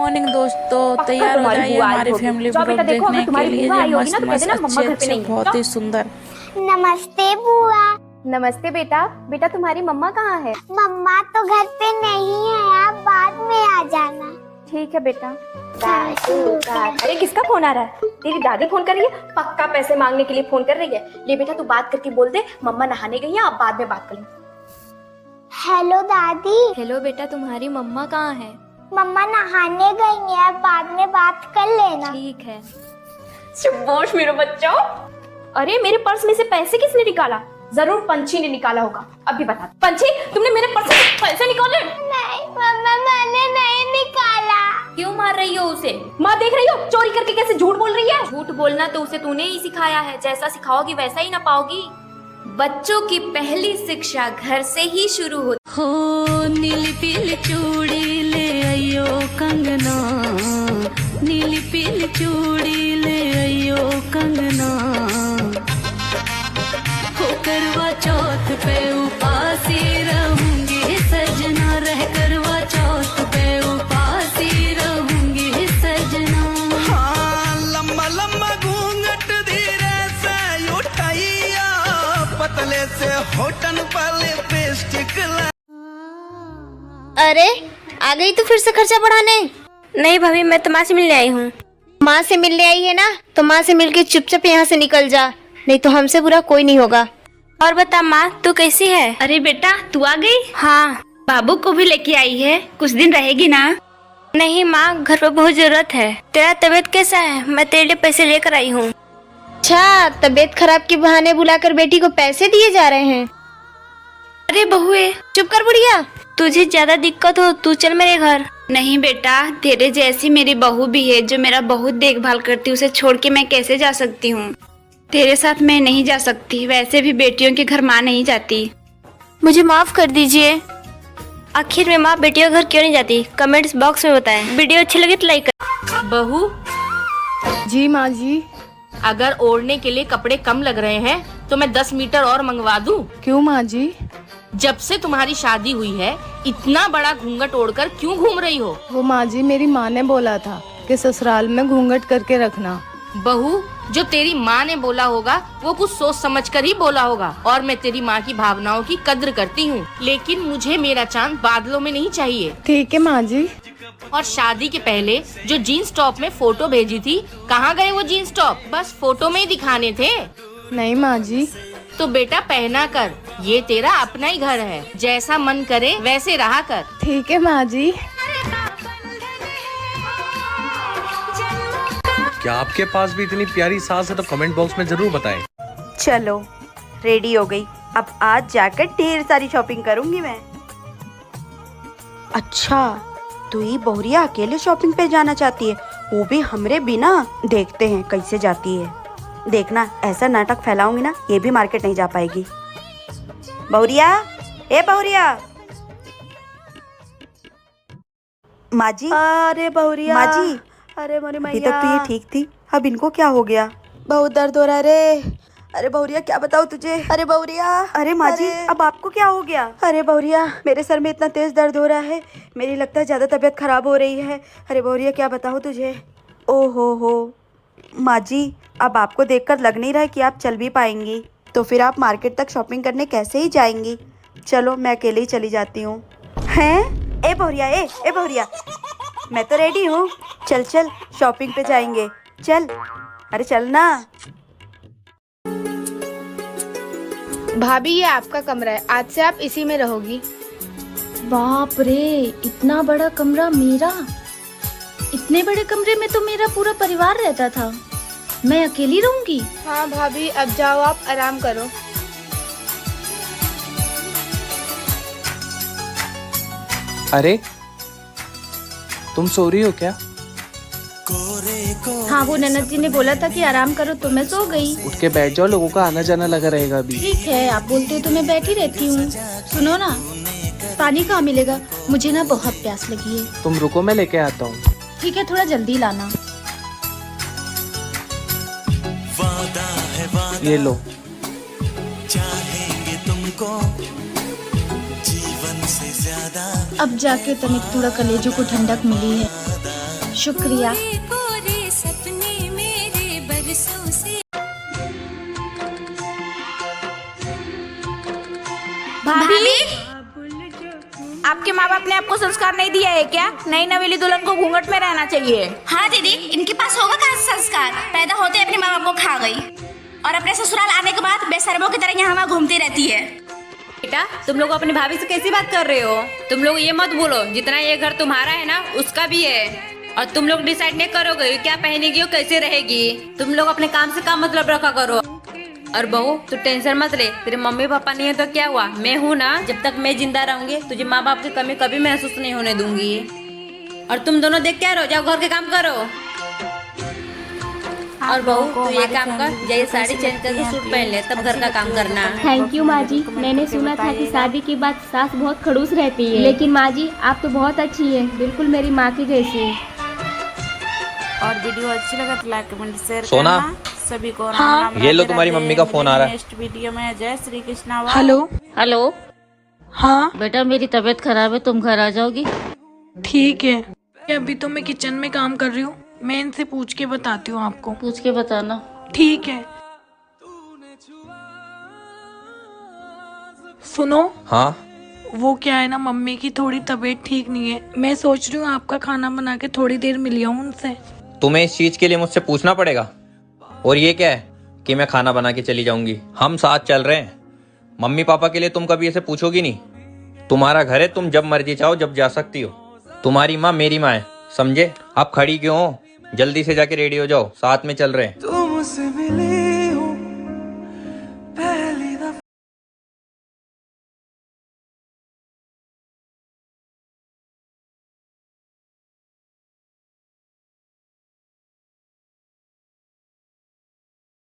Morning दोस्तों, तैयार हो जाइए हमारी फैमिली व्लॉग देखने के लिए। मस्त मस्त अच्छे अच्छे बहुत ही सुंदर। नमस्ते बुआ। नमस्ते बेटा। बेटा तुम्हारी मम्मा कहाँ है? मम्मा तो घर पे नहीं है, आप बाद में आ जाना। ठीक है बेटा। अरे किसका फोन आ रहा है? तेरी दादी फोन कर रही है, पक्का पैसे मांगने के लिए फोन कर रही है। ले बेटा तू बात करके बोल दे मम्मा नहाने गई है, आप बाद में बात करें। हेलो दादी। हेलो बेटा, तुम्हारी मम्मा कहाँ है? मम्मा नहाने गई है, बाद में बात कर लेना। ठीक है। शाबाश मेरे बच्चों। अरे मेरे पर्स में से पैसे किसने निकाला? जरूर पंछी ने निकाला होगा। अभी बता पंछी, तुमने मेरे पर्स से पैसे निकाले? नहीं मम्मा, मैंने नहीं निकाला। क्यों मार रही हो उसे? माँ देख रही हो चोरी करके कैसे झूठ बोल रही है। झूठ बोलना तो उसे तूने ही सिखाया है, जैसा सिखाओगी वैसा ही ना पाओगी। बच्चों की पहली शिक्षा घर से ही शुरू होती हो। नीली पीली चूड़ी ले आयो कंगना, नीली पीली चूड़ी ले आयो कंगना, हो करवा चौथ पे उपासी रहूंगी सजना, रह करवा चौथ पे उपासी रहूंगी सजना। हाँ, लम्बा लम्बा घूंघट धीरे से उठाइया, पतले से होठन पर लिपस्टिक। अरे आ गई तू फिर से खर्चा बढ़ाने? नहीं भाभी, मैं तो माँ से मिलने आई हूँ। माँ से मिलने आई है ना, तो माँ से मिलके चुपचाप यहाँ से निकल जा, नहीं तो हमसे बुरा कोई नहीं होगा। और बता माँ, तू कैसी है? अरे बेटा तू आ गई? हाँ। बाबू को भी लेके आई है, कुछ दिन रहेगी ना? नहीं माँ, घर पर बहुत जरूरत है। तेरा तबीयत कैसा है? मैं तेरे लिए पैसे लेकर आई हूँ। अच्छा, तबीयत खराब के बहाने बुलाकर बेटी को पैसे दिए जा रहे हैं? अरे बहुए चुप कर बुढ़िया। तुझे ज्यादा दिक्कत हो तू चल मेरे घर। नहीं बेटा, तेरे जैसी मेरी बहू भी है जो मेरा बहुत देखभाल करती है, उसे छोड़ के मैं कैसे जा सकती हूँ? तेरे साथ मैं नहीं जा सकती, वैसे भी बेटियों के घर माँ नहीं जाती। मुझे माफ कर दीजिए। आखिर में माँ बेटियों के घर क्यों नहीं जाती? कमेंट्स बॉक्स में बताएं। वीडियो अच्छी लगे तो लाइक कर। बहू जी माँ जी। अगर ओढ़ने के लिए कपड़े कम लग रहे हैं तो मैं 10 मीटर और मंगवा दूं? क्यों माँ जी? जब से तुम्हारी शादी हुई है इतना बड़ा घूंघट ओढ़कर क्यों घूम रही हो? वो माँ जी, मेरी माँ ने बोला था कि ससुराल में घूंघट करके रखना। बहू, जो तेरी माँ ने बोला होगा वो कुछ सोच समझ कर ही बोला होगा, और मैं तेरी माँ की भावनाओं की कद्र करती हूँ, लेकिन मुझे मेरा चांद बादलों में नहीं चाहिए। ठीक है माँ जी। और शादी के पहले जो जीन्स टॉप में फोटो भेजी थी, कहाँ गए वो जीन्स टॉप? बस फोटो में ही दिखाने थे। नहीं माँ जी। तो बेटा पहना कर, ये तेरा अपना ही घर है, जैसा मन करे वैसे रहा कर। ठीक है माँ जी। क्या आपके पास भी इतनी प्यारी सास है तो कमेंट बॉक्स में जरूर बताएं। चलो रेडी हो गई, अब आज जाकर ढेर सारी शॉपिंग करूंगी मैं। अच्छा, तू ही बहुरिया अकेले शॉपिंग पे जाना चाहती है, वो भी हमरे बिना? देखते हैं कैसे जाती है। देखना, ऐसा नाटक फैलाऊंगी ना, ये भी मार्केट नहीं जा पाएगी। बहुरिया, ए बहुरिया। माँ जी। अरे बहुरिया। माँ जी, अरे मोरी मैया, अभी तक तो ये ठीक थी, अब इनको क्या हो गया? बहुत दर्द हो रहा है रे। अरे बहुरिया क्या बताऊँ तुझे? अरे बहुरिया। अरे माँ जी, अब आपको क्या हो गया? अरे बहुरिया, मेरे सर में इतना तेज दर्द हो रहा है, मेरी लगता है ज्यादा तबीयत खराब हो रही है। अरे बहुरिया क्या बताऊँ तुझे? ओहो हो माँ जी, अब आपको देखकर लग नहीं रहा है कि आप चल भी पाएंगी, तो फिर आप मार्केट तक शॉपिंग करने कैसे ही जाएंगी? चलो मैं अकेले ही चली जाती हूँ। हैं? ए बहुरिया, ए बहुरिया, मैं तो रेडी हूँ, चल चल शॉपिंग पे जाएंगे, चल। अरे चल ना। भाभी ये आपका कमरा है, आज से आप इसी में रहोगी। बाप रे, इतना बड़ा कमरा मेरा? इतने बड़े कमरे में तो मेरा पूरा परिवार रहता था, मैं अकेली रहूंगी? हाँ भाभी, अब जाओ आप आराम करो। अरे तुम सो रही हो क्या? हाँ, वो ननद जी ने बोला था कि आराम करो तो मैं सो गई। उठ के बैठ जाओ, लोगों का आना जाना लगा रहेगा अभी। ठीक है, आप बोलते हो तो मैं बैठी रहती हूँ। सुनो ना, पानी कहाँ मिलेगा? मुझे ना बहुत प्यास लगी है। तुम रुको, मैं लेके आता हूँ। ठीक है, थोड़ा जल्दी लाना। ये लो। चाहेंगे तुमको जीवन से ज्यादा, अब जाके तनिक थोड़ा कलेजों को ठंडक मिली है। शुक्रिया। सपने मेरे बरसों से। भाभी, आपके माँ बाप ने आपको संस्कार नहीं दिया है क्या? नई नवेली दुल्हन को घूंघट में रहना चाहिए। हाँ दीदी, इनके पास होगा कहाँ से संस्कार? पैदा होते अपने माँ बाप को खा गई और अपने ससुराल आने के बाद बेशर्मों की तरह यहाँ वहाँ घूमती रहती है। बेटा, तुम लोग अपनी भाभी से कैसी बात कर रहे हो? तुम लोग ये मत बोलो, जितना ये घर तुम्हारा है ना, उसका भी है। और तुम लोग डिसाइड नहीं करोगे क्या पहनेगी और कैसे रहेगी। तुम लोग अपने काम से काम मतलब रखा करो। और बहू, तू टेंशन मत ले, तेरे मम्मी पापा नहीं है तो क्या हुआ, मैं हूँ ना। जब तक मैं जिंदा रहूंगी तुझे माँ बाप की कमी कभी महसूस नहीं होने दूंगी। और तुम दोनों देख क्या रहो, जाओ घर के काम करो। और बहू, तू ये काम कर, जैसे साड़ी चेंज करके सूट पहन ले, तब घर का काम करना। थैंक यू माँ जी। मैंने सुना था कि शादी के बाद सास बहुत खड़ूस रहती है, लेकिन माँ जी आप तो बहुत अच्छी है, बिल्कुल मेरी माँ की जैसी। और वीडियो अच्छी लगा तो लाइक कमेंट शेयर सोना, सभी को। हाँ। ये लो तुम्हारी मम्मी का फोन आ रहा है। नेक्स्ट वीडियो में जय श्री कृष्णा। Hello hello. हाँ बेटा, मेरी तबीयत खराब है, तुम घर आ जाओगी? ठीक है। अभी तो मैं किचन में काम कर रही हूँ, मैं इनसे पूछ के बताती हूँ आपको। पूछ के बताना। ठीक है। सुनो। हाँ। वो क्या है ना, मम्मी की थोड़ी तबीयत ठीक नहीं है। मैं सोच रही हूँ आपका खाना बना के थोड़ी देर मिल आऊँ उनसे। तुम्हें इस चीज के लिए मुझसे पूछना पड़ेगा? और ये क्या है कि मैं खाना बना के चली जाऊंगी? हम साथ चल रहे हैं। मम्मी पापा के लिए तुम कभी ऐसे पूछोगी नहीं। तुम्हारा घर है, तुम जब मर्जी चाहो जब जा सकती हो। तुम्हारी माँ मेरी माँ है, समझे? आप खड़ी क्यों हो? जल्दी से जाके रेडी हो जाओ, साथ में चल रहे हैं। तुमसे मिले